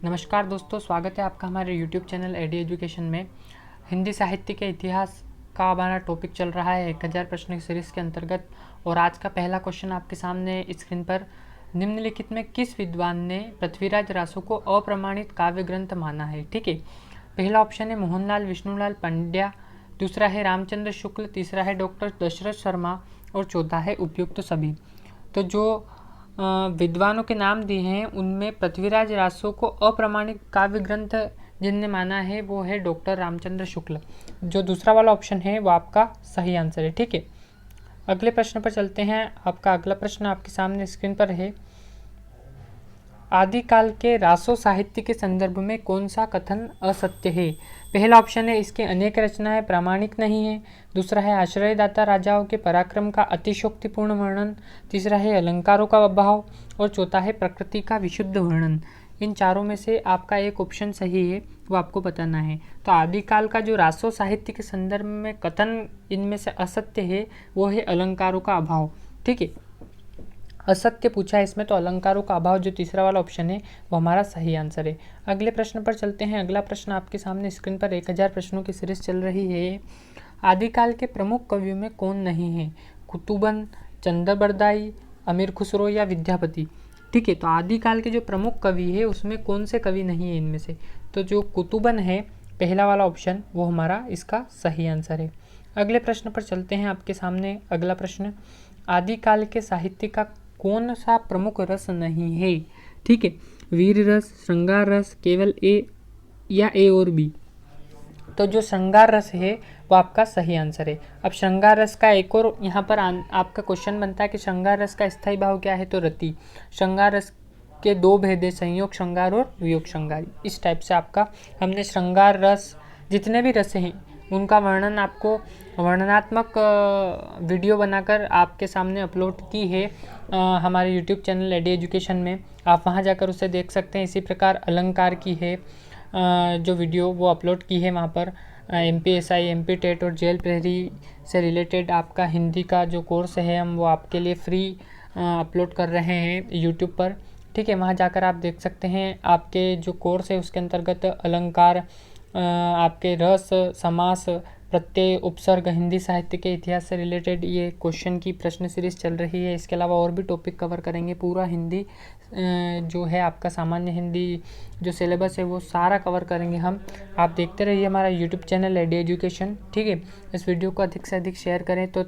नमस्कार दोस्तों, स्वागत है आपका हमारे YouTube चैनल एडी एजुकेशन में। हिंदी साहित्य के इतिहास का हमारा टॉपिक चल रहा है 1000 प्रश्न की सीरीज़ के अंतर्गत। और आज का पहला क्वेश्चन आपके सामने स्क्रीन पर, निम्नलिखित में किस विद्वान ने पृथ्वीराज रासो को अप्रमाणित काव्य ग्रंथ माना है। ठीक है, पहला ऑप्शन है मोहनलाल विष्णुलाल पंड्या, दूसरा है रामचंद्र शुक्ल, तीसरा है डॉक्टर दशरथ शर्मा और चौथा है उपयुक्त सभी। तो जो विद्वानों के नाम दिए हैं उनमें पृथ्वीराज रासो को अप्रमाणित काव्य ग्रंथ जिनने माना है वो है डॉक्टर रामचंद्र शुक्ल। जो दूसरा वाला ऑप्शन है वो आपका सही आंसर है। ठीक है, अगले प्रश्न पर चलते हैं। आपका अगला प्रश्न आपके सामने स्क्रीन पर है, आदिकाल के रासो साहित्य के संदर्भ में कौन सा कथन असत्य है। पहला ऑप्शन है इसके अनेक रचनाएं प्रामाणिक नहीं है, दूसरा है आश्रयदाता राजाओं के पराक्रम का अतिशोक्तिपूर्ण वर्णन, तीसरा है अलंकारों का अभाव और चौथा है प्रकृति का विशुद्ध वर्णन। इन चारों में से आपका एक ऑप्शन सही है, वो आपको बताना है। तो आदिकाल का जो रासो साहित्य के संदर्भ में कथन इनमें से असत्य है वो है अलंकारों का अभाव। ठीक है, असत्य पूछा है इसमें, तो अलंकारों का अभाव जो तीसरा वाला ऑप्शन है वो हमारा सही आंसर है। अगले प्रश्न पर चलते हैं। अगला प्रश्न आपके सामने स्क्रीन पर 1000 प्रश्नों की सीरीज चल रही है। आदिकाल के प्रमुख कवियों में कौन नहीं है, कुतुबन, चंद्रबरदाई, अमीर खुसरो या विद्यापति। ठीक है, तो आदिकाल के जो प्रमुख कवि है उसमें कौन से कवि नहीं है इनमें से, तो जो कुतुबन है पहला वाला ऑप्शन वो हमारा इसका सही आंसर है। अगले प्रश्न पर चलते हैं। आपके सामने अगला प्रश्न, आदिकाल के साहित्य का कौन सा प्रमुख रस नहीं है। ठीक है, वीर रस, श्रृंगार रस, केवल ए या ए और बी। तो जो श्रृंगार रस है वो आपका सही आंसर है। अब श्रृंगार रस का एक और यहाँ पर आपका क्वेश्चन बनता है कि श्रृंगार रस का स्थायी भाव क्या है, तो रति। श्रृंगार रस के दो भेद है, संयोग श्रृंगार और वियोग श्रृंगार। इस टाइप से आपका हमने श्रृंगार रस जितने भी रस हैं उनका वर्णन आपको वर्णनात्मक वीडियो बनाकर आपके सामने अपलोड की है हमारे यूट्यूब चैनल एडी एजुकेशन में। आप वहां जाकर उसे देख सकते हैं। इसी प्रकार अलंकार की है जो वीडियो वो अपलोड की है वहाँ पर। MPSI, MP टेट और जेल प्रहरी से रिलेटेड आपका हिंदी का जो कोर्स है हम वो आपके लिए फ्री अपलोड कर रहे हैं यूट्यूब पर। ठीक है, वहाँ जाकर आप देख सकते हैं। आपके जो कोर्स है उसके अंतर्गत अलंकार, आपके रस, समास, प्रत्यय, उपसर्ग, हिंदी साहित्य के इतिहास से रिलेटेड ये क्वेश्चन की प्रश्न सीरीज चल रही है। इसके अलावा और भी टॉपिक कवर करेंगे। पूरा हिंदी जो है आपका सामान्य हिंदी जो सिलेबस है वो सारा कवर करेंगे हम। आप देखते रहिए हमारा यूट्यूब चैनल एडी एजुकेशन। ठीक है, इस वीडियो को अधिक से अधिक शेयर करें। तो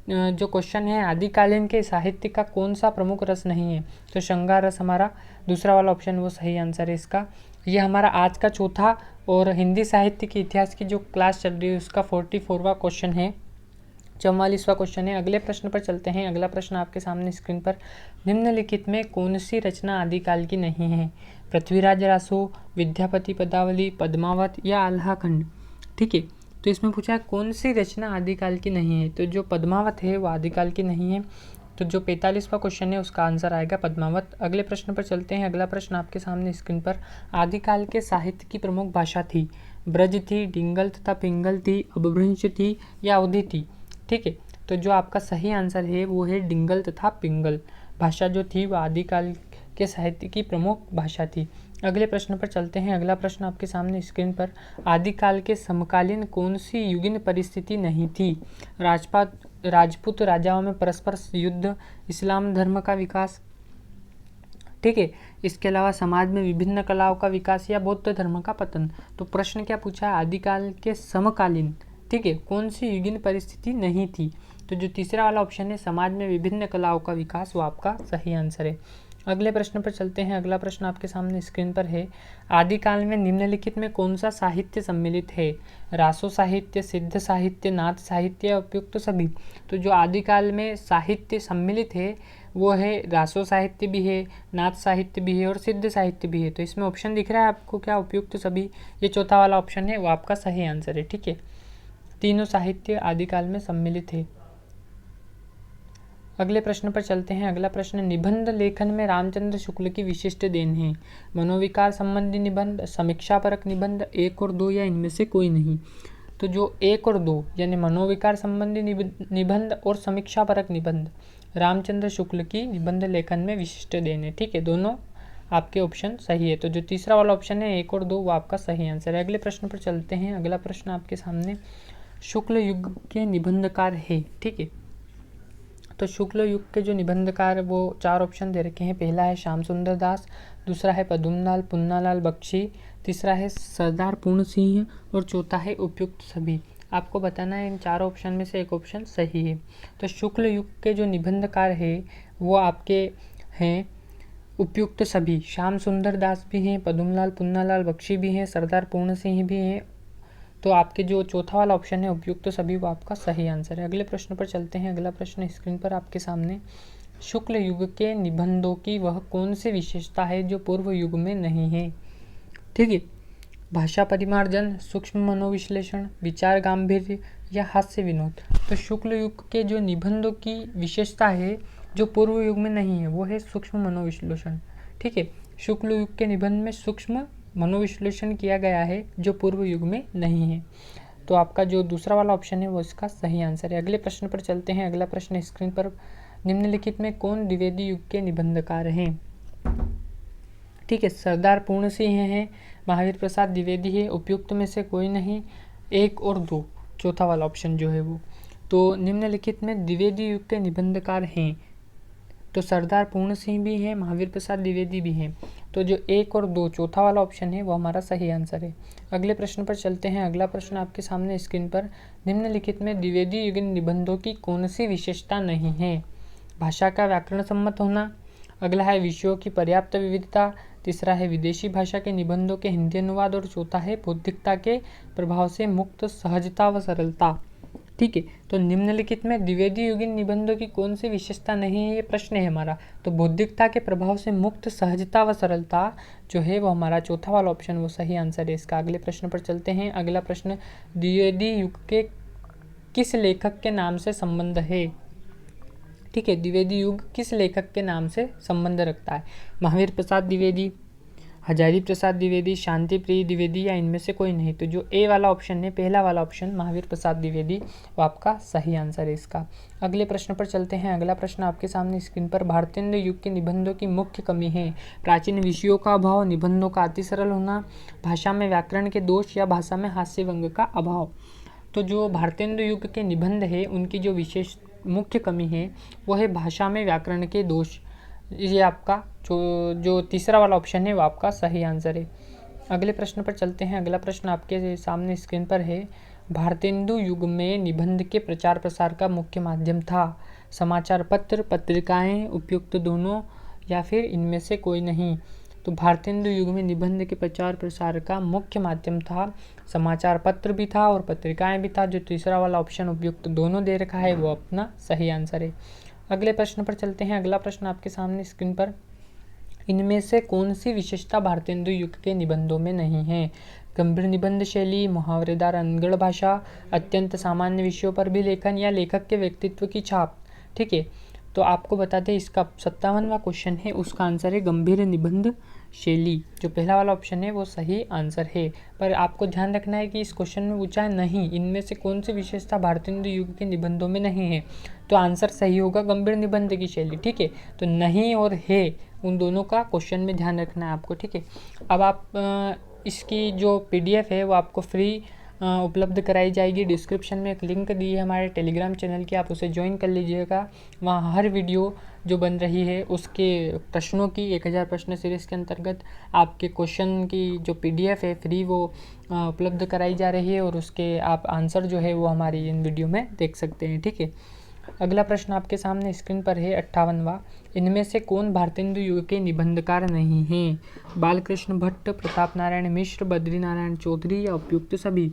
जो क्वेश्चन है, आदिकालीन के साहित्य का कौन सा प्रमुख रस नहीं है, तो श्रृंगार रस हमारा दूसरा वाला ऑप्शन वो सही आंसर है इसका। ये हमारा आज का चौथा और हिंदी साहित्य के इतिहास की जो क्लास चल रही है उसका 44वां क्वेश्चन है, 44वां क्वेश्चन है। अगले प्रश्न पर चलते हैं। अगला प्रश्न आपके सामने स्क्रीन पर, निम्नलिखित में कौन सी रचना आदिकाल की नहीं है, पृथ्वीराज रासो, विद्यापति पदावली, पद्मावत या आल्हाखंड। ठीक है, तो इसमें पूछा है कौन सी रचना आदिकाल की नहीं है, तो जो पद्मावत है वो आदिकाल की नहीं है। तो जो 45वां क्वेश्चन है उसका आंसर आएगा पद्मावत। अगले प्रश्न पर चलते हैं। अगला प्रश्न आपके सामने स्क्रीन पर, आदिकाल के साहित्य की प्रमुख भाषा थी, ब्रज थी, डिंगल तथा पिंगल थी, अपभ्रंश थी या अवधी थी। ठीक है, तो जो आपका सही आंसर है वो है डिंगल तथा पिंगल भाषा जो थी वो आदिकाल के साहित्य की प्रमुख भाषा थी। अगले प्रश्न पर चलते हैं। अगला प्रश्न आपके सामने स्क्रीन पर, आदिकाल के समकालीन कौन सी युगीन परिस्थिति नहीं थी, राजपूत राजाओं में परस्पर युद्ध, इस्लाम धर्म का विकास। ठीक है, इसके अलावा समाज में विभिन्न कलाओं का विकास या बौद्ध धर्म का पतन। तो प्रश्न क्या पूछा है, आदिकाल के समकालीन, ठीक है, कौन सी युगीन परिस्थिति नहीं थी, तो जो तीसरा वाला ऑप्शन है समाज में विभिन्न कलाओं का विकास वो आपका सही आंसर है। अगले प्रश्न पर चलते हैं। अगला प्रश्न आपके सामने स्क्रीन पर है, आदिकाल में निम्नलिखित में कौन सा साहित्य सम्मिलित है, रासो साहित्य, सिद्ध साहित्य, नाथ साहित्य, उपयुक्त सभी। तो जो आदिकाल में साहित्य सम्मिलित है वो है रासो साहित्य भी है, नाथ साहित्य भी है और सिद्ध साहित्य भी है। तो इसमें ऑप्शन दिख रहा है आपको क्या, उपयुक्त सभी। ये चौथा वाला ऑप्शन है वो आपका सही आंसर है। ठीक है, तीनों साहित्य आदिकाल में सम्मिलित है। अगले प्रश्न पर चलते हैं। अगला प्रश्न, निबंध लेखन में रामचंद्र शुक्ल की विशिष्ट देन है, मनोविकार संबंधी निबंध, समीक्षापरक निबंध, 1 और 2 या इनमें से कोई नहीं। तो जो 1 और 2 यानी मनोविकार संबंधी निबंध और समीक्षापरक निबंध रामचंद्र शुक्ल की निबंध लेखन में विशिष्ट देन है। ठीक है, दोनों आपके ऑप्शन सही है। तो जो तीसरा वाला ऑप्शन है 1 और 2 वो आपका सही आंसर है। अगले प्रश्न पर चलते हैं। अगला प्रश्न आपके सामने शुक्ल युग के निबंधकार है, ठीक है। तो शुक्ल युग के जो निबंधकार वो 4 ऑप्शन दे रखे हैं। पहला है श्याम सुंदर दास, दूसरा है पद्मलाल पुन्नालाल बख्शी, तीसरा है सरदार पूर्ण सिंह और चौथा है उपयुक्त सभी। आपको बताना है इन 4 ऑप्शन में से एक ऑप्शन सही है। तो शुक्ल युग के जो निबंधकार है वो आपके हैं उपयुक्त सभी। श्याम सुंदर दास भी हैं, पद्मलाल पुन्नालाल बख्शी भी हैं, सरदार पूर्ण सिंह भी हैं। तो आपके जो चौथा वाला ऑप्शन है उपयुक्त सभी वो आपका सही आंसर है। अगले प्रश्न पर चलते हैं। अगला प्रश्न स्क्रीन पर आपके सामने, शुक्ल युग के निबंधों की वह कौन सी विशेषता है जो पूर्व युग में नहीं है, ठीक है। भाषा परिमार्जन, सूक्ष्म मनोविश्लेषण, विचार गांभीर्य या हास्य विनोद। तो शुक्ल युग के जो निबंधों की विशेषता है जो पूर्व युग में नहीं है वो है सूक्ष्म मनोविश्लेषण, ठीक है। शुक्ल युग के निबंध में सूक्ष्म मनोविश्लेषण किया गया है जो पूर्व युग में नहीं है। तो आपका जो दूसरा वाला ऑप्शन है वो इसका सही आंसर है। अगले प्रश्न पर चलते हैं। अगला प्रश्न स्क्रीन पर, निम्नलिखित में कौन द्विवेदी युग के निबंधकार हैं, ठीक है। सरदार पूर्ण सिंह हैं, महावीर प्रसाद द्विवेदी है, उपयुक्त में से कोई नहीं, 1 और 2 चौथा वाला ऑप्शन जो है वो। तो निम्नलिखित में द्विवेदी युग के निबंधकार हैं, तो सरदार पूर्ण सिंह भी हैं, महावीर प्रसाद द्विवेदी भी हैं। तो जो 1 और 2 चौथा वाला ऑप्शन है वो हमारा सही आंसर है। अगले प्रश्न पर चलते हैं। अगला प्रश्न आपके सामने स्क्रीन पर, निम्नलिखित में द्विवेदी युग निबंधों की कौन सी विशेषता नहीं है। भाषा का व्याकरण सम्मत होना, अगला है विषयों की पर्याप्त विविधता, तीसरा है विदेशी भाषा के निबंधों के हिंदी अनुवाद और चौथा है बौद्धिकता के प्रभाव से मुक्त सहजता व सरलता, ठीक है। तो निम्नलिखित में द्विवेदी युगीन निबंधों की कौन सी विशेषता नहीं है, ये प्रश्न है हमारा। तो बौद्धिकता के प्रभाव से मुक्त सहजता व सरलता जो है वो हमारा चौथा वाला ऑप्शन वो सही आंसर है इसका। अगले प्रश्न पर चलते हैं। अगला प्रश्न, द्विवेदी युग के किस लेखक के नाम से संबंध है, ठीक है। द्विवेदी युग किस लेखक के नाम से संबंध रखता है, महावीर प्रसाद द्विवेदी, हजारी प्रसाद द्विवेदी, शांति प्रिय द्विवेदी या इनमें से कोई नहीं। तो जो ए वाला ऑप्शन है, पहला वाला ऑप्शन महावीर प्रसाद द्विवेदी वो आपका सही आंसर है इसका। अगले प्रश्न पर चलते हैं। अगला प्रश्न आपके सामने स्क्रीन पर, भारतेंदु युग के निबंधों की मुख्य कमी है, प्राचीन विषयों का अभाव, निबंधों का अति सरल होना, भाषा में व्याकरण के दोष या भाषा में हास्य व्यंग का अभाव। तो जो भारतेंदु युग के निबंध है उनकी जो विशेष मुख्य कमी है वो है भाषा में व्याकरण के दोष। ये आपका जो तीसरा वाला ऑप्शन है वो आपका सही आंसर है। अगले प्रश्न पर चलते हैं। अगला प्रश्न आपके सामने स्क्रीन पर है, भारतेंदु युग में निबंध के प्रचार प्रसार का मुख्य माध्यम था, समाचार पत्र, पत्रिकाएं, उपयुक्त दोनों या फिर इनमें से कोई नहीं। तो भारतेंदु युग में निबंध के प्रचार प्रसार का मुख्य माध्यम था, समाचार पत्र भी था और पत्रिकाएं भी था। जो तीसरा वाला ऑप्शन उपयुक्त दोनों दे रखा है वो अपना सही आंसर है। अगले प्रश्न पर चलते हैं। अगला प्रश्न आपके सामने स्क्रीन पर, इनमें से कौन सी विशेषता भारतेंदु युग के निबंधों में नहीं है, गंभीर निबंध शैली, मुहावरेदार अनगढ़ भाषा, अत्यंत सामान्य विषयों पर भी लेखन या लेखक के व्यक्तित्व की छाप, ठीक है। तो आपको बता दें इसका 57वां क्वेश्चन है, उसका आंसर है गंभीर निबंध शैली। जो पहला वाला ऑप्शन है वो सही आंसर है। पर आपको ध्यान रखना है कि इस क्वेश्चन में पूछा है नहीं, इनमें से कौन सी विशेषता भारतेंदु युग के निबंधों में नहीं है, तो आंसर सही होगा गंभीर निबंध की शैली, ठीक है। तो नहीं और है उन दोनों का क्वेश्चन में ध्यान रखना है आपको, ठीक है। अब आप इसकी जो PDF है वो आपको फ्री उपलब्ध कराई जाएगी। डिस्क्रिप्शन में एक लिंक दी है हमारे टेलीग्राम चैनल की, आप उसे ज्वाइन कर लीजिएगा। वहाँ हर वीडियो जो बन रही है उसके प्रश्नों की 1000 प्रश्न सीरीज़ के अंतर्गत आपके क्वेश्चन की जो PDF है फ्री वो उपलब्ध कराई जा रही है और उसके आप आंसर जो है वो हमारी इन वीडियो में देख सकते हैं, ठीक है। अगला प्रश्न आपके सामने स्क्रीन पर है 58वां, इनमें से कौन भारतेंदु युग के निबंधकार नहीं हैं, बालकृष्ण भट्ट, प्रताप नारायण मिश्र, बद्री नारायण चौधरी या उपयुक्त सभी।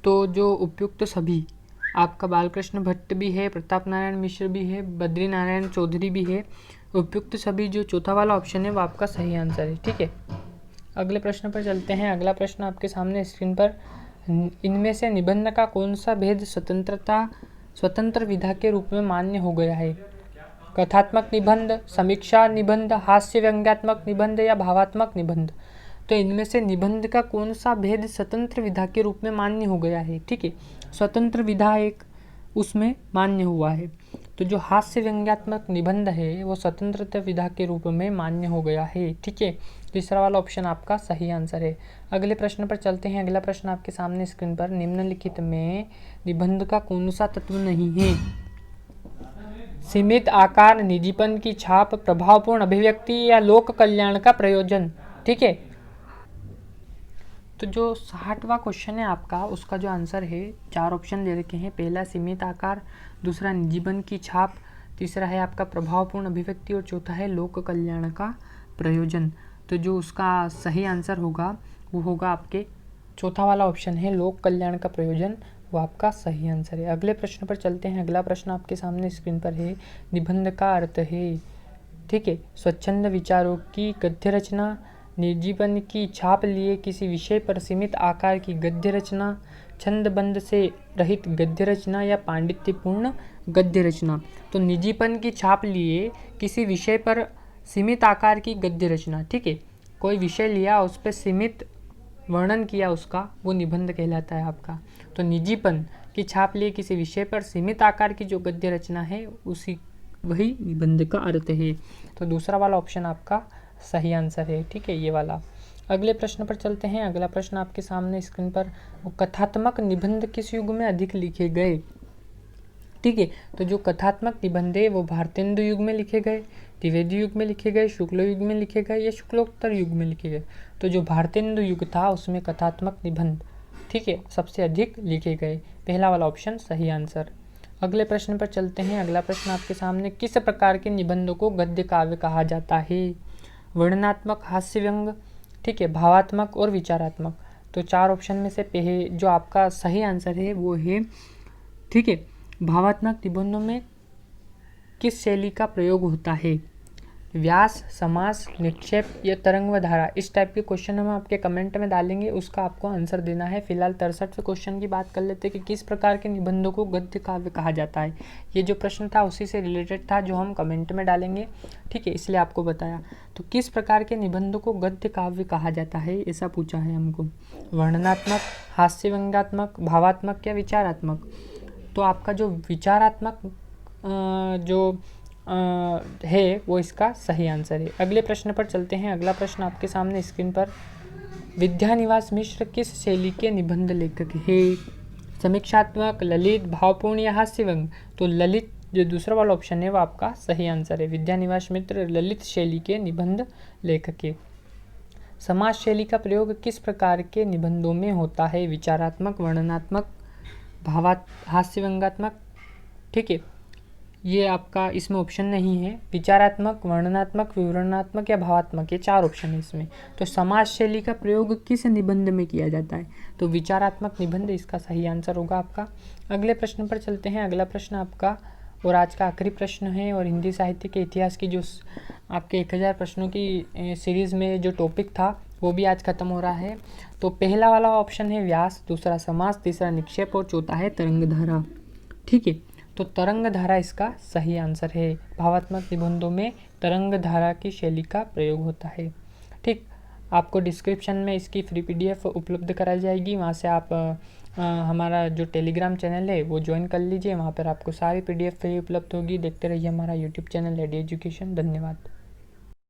तो जो उपयुक्त सभी आपका बालकृष्ण भट्ट भी है, प्रताप नारायण मिश्र भी है, बद्री नारायण चौधरी भी है। उपयुक्त सभी जो चौथा वाला ऑप्शन है वो आपका सही आंसर है, ठीक है। अगले प्रश्न पर चलते हैं। अगला प्रश्न आपके सामने स्क्रीन पर, इनमें से निबंध का कौन सा भेद स्वतंत्र विधा के रूप में मान्य हो गया है, कथात्मक निबंध, समीक्षा निबंध, हास्य व्यंग्यात्मक निबंध या भावात्मक निबंध। तो इनमें से निबंध का कौन सा भेद स्वतंत्र विधा के रूप में मान्य हो गया है, ठीक है। स्वतंत्र विधा एक उसमें मान्य हुआ है। तो जो हास्य व्यंग्यात्मक निबंध है वो स्वतंत्रता विधा के रूप में मान्य हो गया है। ठीक है, तीसरा वाला ऑप्शन आपका सही आंसर है। अगले प्रश्न पर चलते हैं। अगला प्रश्न आपके सामने स्क्रीन पर, निम्नलिखित में निबंध का कौन सा तत्व नहीं है? सीमित आकार, निजीपन की छाप, प्रभावपूर्ण अभिव्यक्ति या लोक कल्याण का प्रयोजन। ठीक है, तो जो 60वां क्वेश्चन है आपका, उसका जो आंसर है, 4 ऑप्शन दे रखे हैं। पहला सीमित आकार, दूसरा निजीपन की छाप, तीसरा है आपका प्रभावपूर्ण अभिव्यक्ति और चौथा है लोक कल्याण का प्रयोजन। तो जो उसका सही आंसर होगा वो होगा आपके चौथा वाला ऑप्शन है, लोक कल्याण का प्रयोजन, वो आपका सही आंसर है। अगले प्रश्न पर चलते हैं। अगला प्रश्न आपके सामने स्क्रीन पर है, निबंध का अर्थ है। ठीक है, स्वच्छंद विचारों की गद्य रचना, निर्जीवन की छाप लिए किसी विषय पर सीमित आकार की गद्य रचना, छंदबंद से रहित गद्य रचना या पांडित्यपूर्ण गद्य रचना। तो निजीपन की छाप लिए किसी विषय पर सीमित आकार की गद्य रचना। ठीक है, कोई विषय लिया, उस पर सीमित वर्णन किया उसका, वो निबंध कहलाता है आपका। तो निजीपन की छाप लिए किसी विषय पर सीमित आकार की जो गद्य रचना है, उसी वही निबंध का अर्थ है। तो दूसरा वाला ऑप्शन आपका सही आंसर है। ठीक है, ये वाला। अगले प्रश्न पर चलते हैं। अगला प्रश्न आपके सामने स्क्रीन पर, कथात्मक निबंध किस युग में अधिक लिखे गए? ठीक है, तो जो कथात्मक निबंध है वो भारतेंदु युग में लिखे गए, द्विवेदी युग में लिखे गए, शुक्ल युग में लिखे गए या शुक्लोत्तर युग में लिखे गए। तो जो भारतेंदु युग था उसमें कथात्मक निबंध, ठीक है, सबसे अधिक लिखे गए। पहला वाला ऑप्शन सही आंसर। अगले प्रश्न पर चलते हैं। अगला प्रश्न आपके सामने, किस प्रकार के निबंधों को गद्य काव्य कहा जाता है? वर्णनात्मक, हास्य व्यंग, ठीक है, भावात्मक और विचारात्मक। तो 4 ऑप्शन में से जो आपका सही आंसर है वो है, ठीक है, भावात्मक निबंधों में किस शैली का प्रयोग होता है? व्यास, समास, निक्षेप या तरंग व धारा। इस टाइप के क्वेश्चन हम आपके कमेंट में डालेंगे, उसका आपको आंसर देना है। फिलहाल 63वें क्वेश्चन की बात कर लेते हैं कि किस प्रकार के निबंधों को गद्य काव्य कहा जाता है। ये जो प्रश्न था उसी से रिलेटेड था जो हम कमेंट में डालेंगे। ठीक है, इसलिए आपको बताया। तो किस प्रकार के निबंधों को गद्य काव्य कहा जाता है, ऐसा पूछा है हमको। वर्णनात्मक, हास्य व्यंग्यात्मक, भावात्मक या विचारात्मक। तो आपका जो विचारात्मक है वो इसका सही आंसर है। अगले प्रश्न पर चलते हैं। अगला प्रश्न आपके सामने स्क्रीन पर, विद्यानिवास मिश्र किस शैली के निबंध लेखक है? समीक्षात्मक, ललित, भावपूर्ण या हास्य व्यंग। तो ललित, जो दूसरा वाला ऑप्शन है वो आपका सही आंसर है। विद्यानिवास मिश्र ललित शैली के निबंध लेखक है। समास शैली का प्रयोग किस प्रकार के निबंधों में होता है? विचारात्मक, वर्णनात्मक, हास्य व्यंग्यात्मक। ठीक है, ये आपका इसमें ऑप्शन नहीं है। विचारात्मक, वर्णनात्मक, विवरणात्मक या भावात्मक, ये 4 ऑप्शन है इसमें। तो समास शैली का प्रयोग किस निबंध में किया जाता है? तो विचारात्मक निबंध इसका सही आंसर होगा आपका। अगले प्रश्न पर चलते हैं। अगला प्रश्न आपका और आज का आखिरी प्रश्न है, और हिंदी साहित्य के इतिहास की जो आपके 1000 प्रश्नों की सीरीज़ में जो टॉपिक था वो भी आज खत्म हो रहा है। तो पहला वाला ऑप्शन है व्यास, दूसरा समास, तीसरा निक्षेप और चौथा है तरंगधारा। ठीक है, तो तरंग धारा इसका सही आंसर है। भावात्मक निबंधों में तरंग धारा की शैली का प्रयोग होता है। ठीक, आपको डिस्क्रिप्शन में इसकी फ्री PDF उपलब्ध कराई जाएगी, वहाँ से आप हमारा जो टेलीग्राम चैनल है वो ज्वाइन कर लीजिए। वहाँ पर आपको सारी PDF फ्री उपलब्ध होगी। देखते रहिए हमारा YouTube चैनल एडी एजुकेशन। धन्यवाद।